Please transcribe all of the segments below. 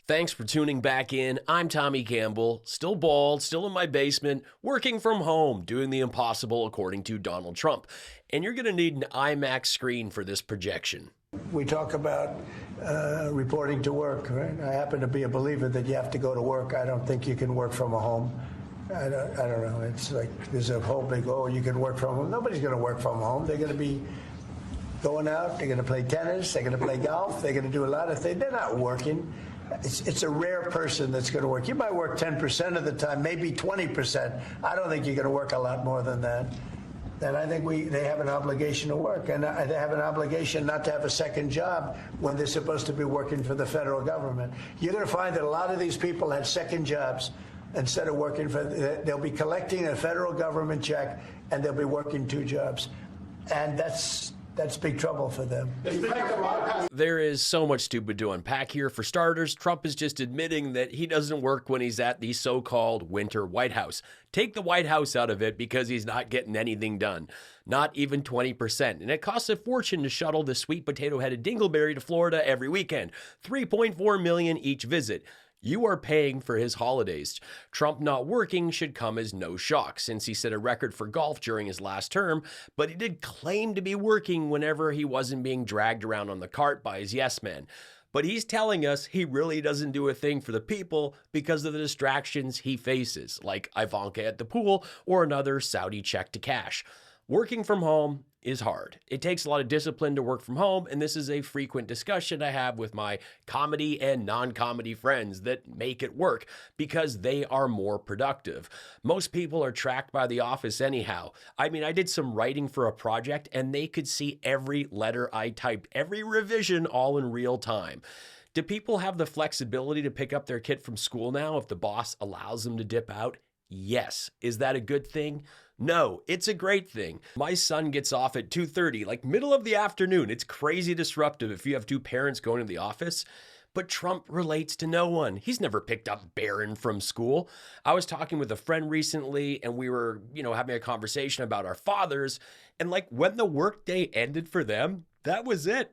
Thanks for tuning back in. I'm Tommy Campbell, still bald, still in my basement, working from home, doing the impossible according to Donald Trump. And you're going to need an IMAX screen for this projection. We talk about reporting to work, right? I happen to be a believer that you have to go to work. I don't think you can work from a home. I don't know. It's like there's a whole big, you can work from home. Nobody's going to work from home. They're going to be going out. They're going to play tennis. They're going to play golf. They're going to do a lot of things. They're not working. It's a rare person that's going to work. You might work 10% of the time, maybe 20%. I don't think you're going to work a lot more than that. And I think they have an obligation to work, and they have an obligation not to have a second job when they're supposed to be working for the federal government. You're going to find that a lot of these people had second jobs instead of working they'll be collecting a federal government check, and they'll be working two jobs. And that's big trouble for them. There is so much stupid to unpack here. For starters, Trump is just admitting that he doesn't work when he's at the so-called winter White House. Take the White House out of it because he's not getting anything done. Not even 20%. And it costs a fortune to shuttle the sweet potato-headed dingleberry to Florida every weekend. $3.4 million each visit. You are paying for his holidays. Trump not working should come as no shock, since he set a record for golf during his last term, but he did claim to be working whenever he wasn't being dragged around on the cart by his yes men. But he's telling us he really doesn't do a thing for the people because of the distractions he faces, like Ivanka at the pool or another Saudi check to cash. Working from home is hard. It takes a lot of discipline to work from home, and this is a frequent discussion I have with my comedy and non-comedy friends that make it work because they are more productive. Most people are tracked by the office anyhow. I mean, I did some writing for a project, and they could see every letter I typed, every revision, all in real time. Do people have the flexibility to pick up their kid from school now if the boss allows them to dip out? Yes. Is that a good thing? No, it's a great thing. My son gets off at 2:30, like middle of the afternoon. It's crazy disruptive if you have two parents going to the office. But Trump relates to no one. He's never picked up Barron from school. I was talking with a friend recently, and we were, having a conversation about our fathers. And like when the workday ended for them, that was it.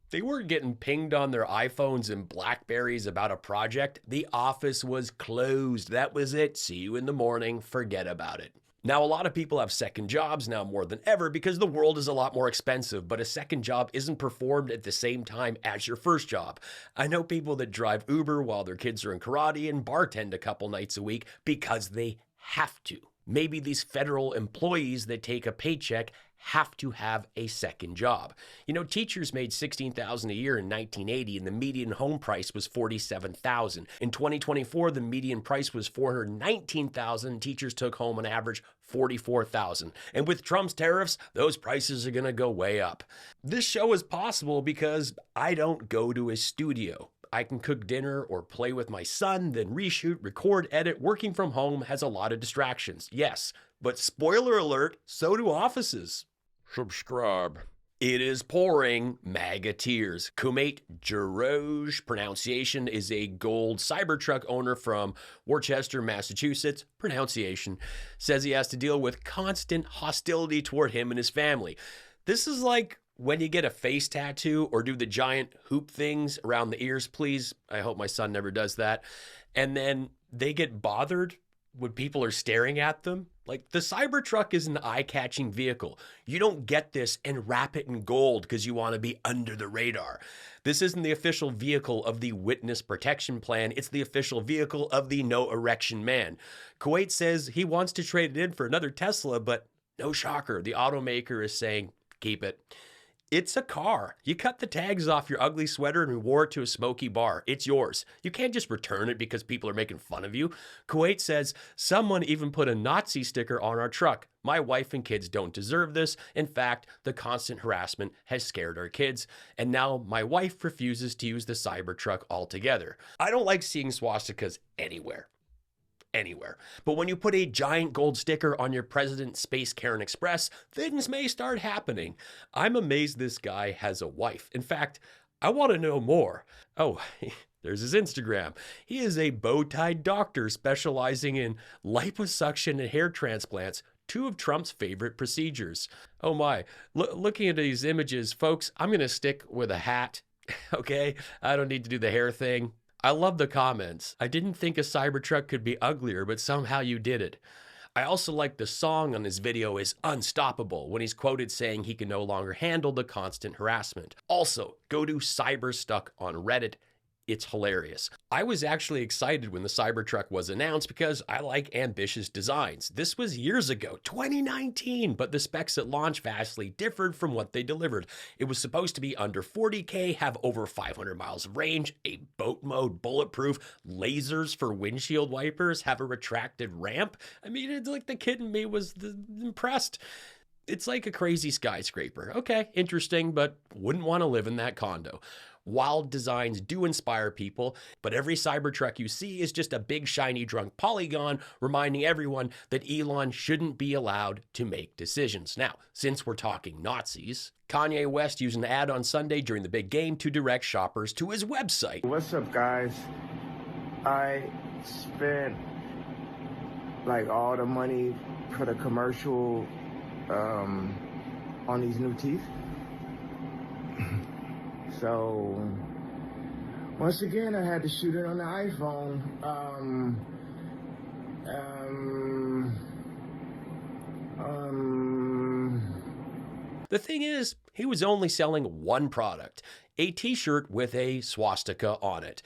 They weren't getting pinged on their iPhones and Blackberries about a project. The office was closed. That was it. See you in the morning. Forget about it. Now, a lot of people have second jobs now more than ever because the world is a lot more expensive, but a second job isn't performed at the same time as your first job. I know people that drive Uber while their kids are in karate and bartend a couple nights a week because they have to. Maybe these federal employees that take a paycheck have to have a second job. Teachers made $16,000 a year in 1980, and the median home price was $47,000. In 2024, the median price was $419,000. Teachers took home on average $44,000. And with Trump's tariffs, those prices are going to go way up. This show is possible because I don't go to a studio. I can cook dinner or play with my son, then reshoot, record, edit. Working from home has a lot of distractions, yes. But spoiler alert, so do offices. Subscribe. It is pouring MAGA tears. Kumate Jaroge, pronunciation, is a gold Cybertruck owner from Worcester, Massachusetts. Pronunciation says he has to deal with constant hostility toward him and his family. This is like when you get a face tattoo or do the giant hoop things around the ears, please. I hope my son never does that. And then they get bothered when people are staring at them. Like, the Cybertruck is an eye-catching vehicle. You don't get this and wrap it in gold because you want to be under the radar. This isn't the official vehicle of the Witness Protection Plan. It's the official vehicle of the No Erection Man. Kuwait says he wants to trade it in for another Tesla, but no shocker. The automaker is saying, keep it. It's a car. You cut the tags off your ugly sweater and wore it to a smoky bar. It's yours. You can't just return it because people are making fun of you. Kuwait says, someone even put a Nazi sticker on our truck. My wife and kids don't deserve this. In fact, the constant harassment has scared our kids. And now my wife refuses to use the Cybertruck altogether. I don't like seeing swastikas anywhere. But when you put a giant gold sticker on your President Space Karen Express, things may start happening. I'm amazed this guy has a wife. In fact, I want to know more. Oh, there's his Instagram. He is a bow-tied doctor specializing in liposuction and hair transplants, two of Trump's favorite procedures. Oh my, looking at these images, folks, I'm going to stick with a hat, okay? I don't need to do the hair thing. I love the comments. I didn't think a Cybertruck could be uglier, but somehow you did it. I also like the song on his video is Unstoppable when he's quoted saying he can no longer handle the constant harassment. Also, go to Cyberstuck on Reddit. It's hilarious. I was actually excited when the Cybertruck was announced because I like ambitious designs. This was years ago, 2019, but the specs at launch vastly differed from what they delivered. It was supposed to be under 40K, have over 500 miles of range, a boat mode, bulletproof, lasers for windshield wipers, have a retracted ramp. I mean, it's like the kid in me was impressed. It's like a crazy skyscraper. Okay, interesting, but wouldn't want to live in that condo. Wild designs do inspire people, but every Cybertruck you see is just a big shiny drunk polygon reminding everyone that Elon shouldn't be allowed to make decisions. Now, since we're talking Nazis, Kanye West used an ad on Sunday during the big game to direct shoppers to his website. What's up, guys? I spent like all the money for the commercial on these new teeth. So, once again, I had to shoot it on the iPhone. The thing is, he was only selling one product, a t-shirt with a swastika on it.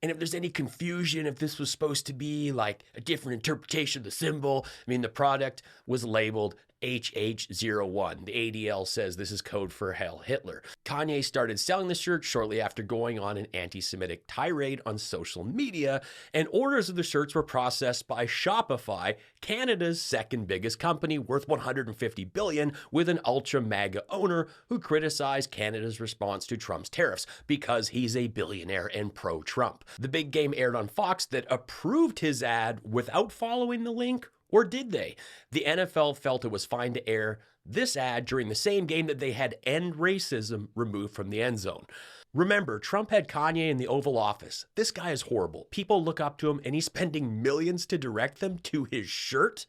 And if there's any confusion if this was supposed to be like a different interpretation of the symbol, I mean, the product was labeled HH01. The ADL says this is code for Heil Hitler. Kanye started selling the shirt shortly after going on an anti-Semitic tirade on social media, and orders of the shirts were processed by Shopify, Canada's second biggest company, worth $150 billion, with an ultra MAGA owner who criticized Canada's response to Trump's tariffs because he's a billionaire and pro-Trump. The big game aired on Fox that approved his ad without following the link. Or did they? The NFL felt it was fine to air this ad during the same game that they had End Racism removed from the end zone. Remember, Trump had Kanye in the Oval Office. This guy is horrible. People look up to him and he's spending millions to direct them to his shirt.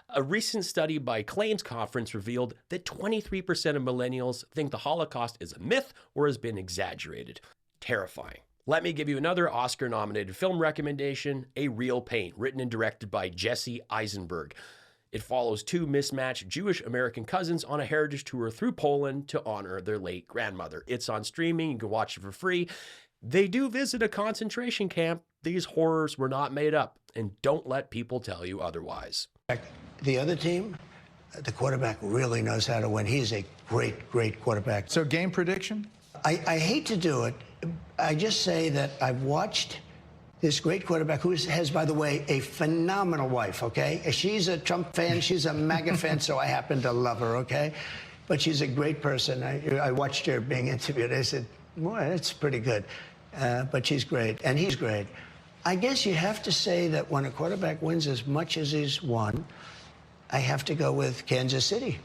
A recent study by Claims Conference revealed that 23% of millennials think the Holocaust is a myth or has been exaggerated. Terrifying. Let me give you another Oscar-nominated film recommendation, A Real Pain, written and directed by Jesse Eisenberg. It follows two mismatched Jewish-American cousins on a heritage tour through Poland to honor their late grandmother. It's on streaming. You can watch it for free. They do visit a concentration camp. These horrors were not made up, and don't let people tell you otherwise. The other team, the quarterback really knows how to win. He's a great, great quarterback. So game prediction? I hate to do it. I just say that I've watched this great quarterback who has, by the way, a phenomenal wife, okay? She's a Trump fan, she's a MAGA fan, so I happen to love her, okay? But she's a great person. I watched her being interviewed. I said, well, that's pretty good. But she's great, and he's great. I guess you have to say that when a quarterback wins as much as he's won, I have to go with Kansas City.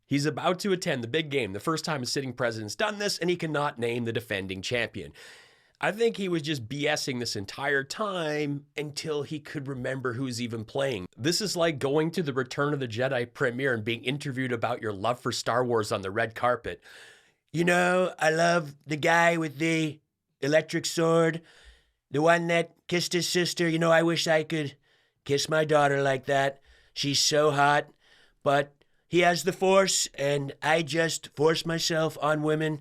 He's about to attend the big game, the first time a sitting president's done this, and he cannot name the defending champion. I think he was just BSing this entire time until he could remember who's even playing. This is like going to the Return of the Jedi premiere and being interviewed about your love for Star Wars on the red carpet. You know, I love the guy with the electric sword, the one that kissed his sister. You know, I wish I could kiss my daughter like that. She's so hot, but he has the Force, and I just force myself on women.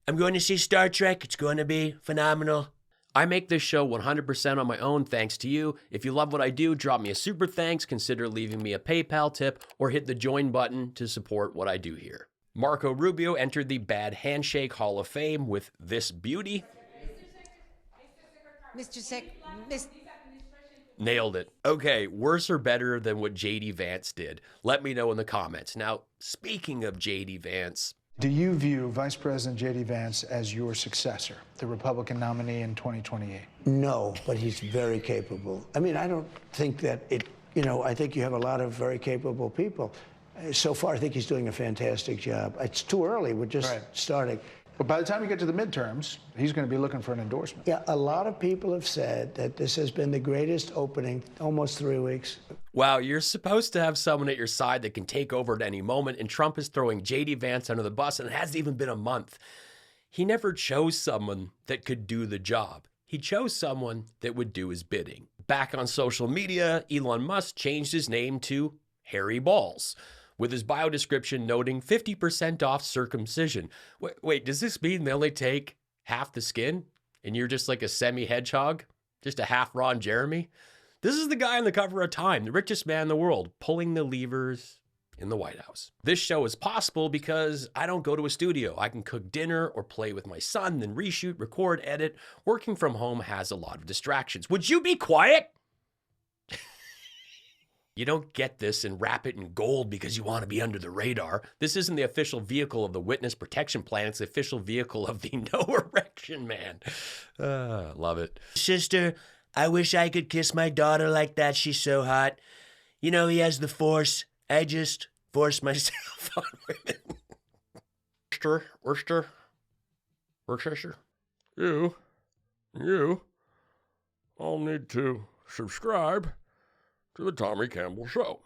I'm going to see Star Trek. It's going to be phenomenal. I make this show 100% on my own thanks to you. If you love what I do, drop me a super thanks, consider leaving me a PayPal tip, or hit the join button to support what I do here. Marco Rubio entered the Bad Handshake Hall of Fame with this beauty. Nailed it. Okay, worse or better than what J.D. Vance did? Let me know in the comments. Now, speaking of J.D. Vance, Do you view Vice President J.D. Vance as your successor, the Republican nominee in 2028? No, but he's very capable. I mean, I don't think that I think you have a lot of very capable people. So far, I think he's doing a fantastic job. It's too early. We're just starting. But by the time you get to the midterms, he's going to be looking for an endorsement. Yeah, a lot of people have said that this has been the greatest opening, almost 3 weeks. Wow, you're supposed to have someone at your side that can take over at any moment, and Trump is throwing J.D. Vance under the bus, and it hasn't even been a month. He never chose someone that could do the job. He chose someone that would do his bidding. Back on social media, Elon Musk changed his name to Hairy Balls, with his bio description noting 50% off circumcision. Wait, does this mean they only take half the skin and you're just like a semi-hedgehog? Just a half Ron Jeremy? This is the guy on the cover of Time, the richest man in the world, pulling the levers in the White House. This show is possible because I don't go to a studio. I can cook dinner or play with my son, then reshoot, record, edit. Working from home has a lot of distractions. Would you be quiet? You don't get this and wrap it in gold because you want to be under the radar. This isn't the official vehicle of the Witness Protection Plan. It's the official vehicle of the No Erection Man. Love it. Sister, I wish I could kiss my daughter like that. She's so hot. You know, he has the force. I just force myself on women. Worcester. You all need to subscribe to the Tommy Campbell Show.